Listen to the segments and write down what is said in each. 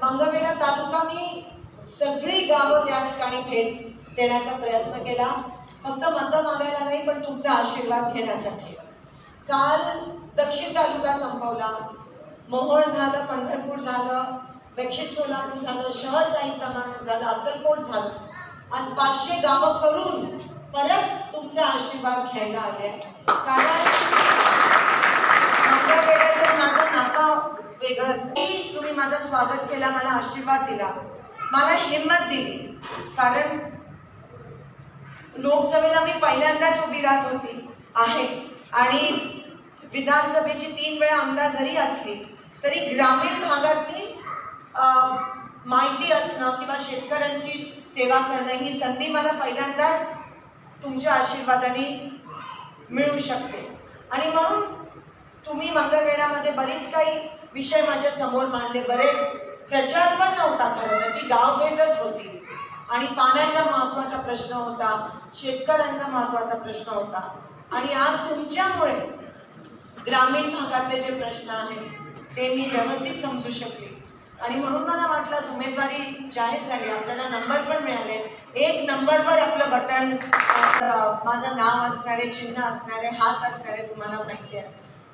मंगळवेढा तालुका मी सगळी गावं त्या ठिकाणी भेट देण्याचा प्रयत्न केला, फक्त मत मागायला नाही पण तुमचा आशीर्वाद घेण्यासाठी। काल दक्षिण तालुका संपवला, मोहोळ झालं, पंढरपूर झालं, दक्षिण सोलापूर झालं, शहर काही प्रमाणात झालं, अक्कलकोट झालं। आज 500 गावं करून परत तुमचा आशीर्वाद घ्यायला आले, कारण मंगळवेढ्याचं माझं नातं वेगळंच। तुम्ही माझं स्वागत केला, मला आशीर्वाद दिला, मला हिम्मत दिली, कारण लोकसभेला मी पहिल्यांदाच उभी राहत होती आहे आणि विधानसभेची 3 वेळा आमदार जरी असली तरी ग्रामीण भागातली माहिती असणं किंवा शेतकऱ्यांची सेवा करणं ही संधी मला पहिल्यांदाच तुमच्या आशीर्वादाने मिळू शकते। आणि म्हणून तुम्ही मंगळवेढ्यामध्ये बरेच काही विषय माझ्या समोर मांडले, बरेच प्रचार पण नव्हता खरं तर, ती गाव भेटच होती आणि पाण्याचा महत्त्वाचा प्रश्न होता, शेतकऱ्यांचा महत्त्वाचा प्रश्न होता आणि आज तुमच्यामुळे ग्रामीण भागातले जे प्रश्न आहेत ते मी व्यवस्थित समजू शकले आणि म्हणून मला वाटलं उमेदवारी जाहीर झाली, आपल्याला नंबर पण मिळाले, 1 नंबरवर आपलं बटन, माझं नाव असणारे, चिन्ह असणारे, हात असणारे तुम्हाला माहिती आहे।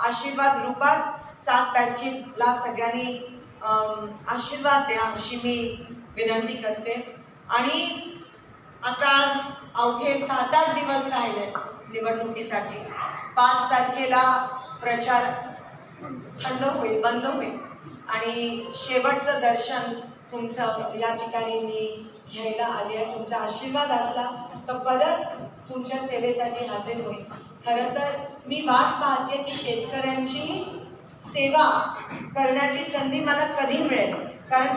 आशीर्वाद रूपात 7 तारखेला सगळ्यांनी आशीर्वाद द्या अशी मी विनंती करते। आणि आता अवघे 7-8 दिवस राहिले निवडणुकीसाठी, 5 तारखेला प्रचार थंड होईल, बंद होईल आणि शेवटचं दर्शन तुमचं या ठिकाणी मी घ्यायला आले आहे। तुमचा आशीर्वाद असला तर परत तुमच्या सेवेसाठी हजर होईल। खरं तर मी वाट पाहते की शेतकऱ्यांची सेवा करण्याची संधी मला कधी मिळेल, कारण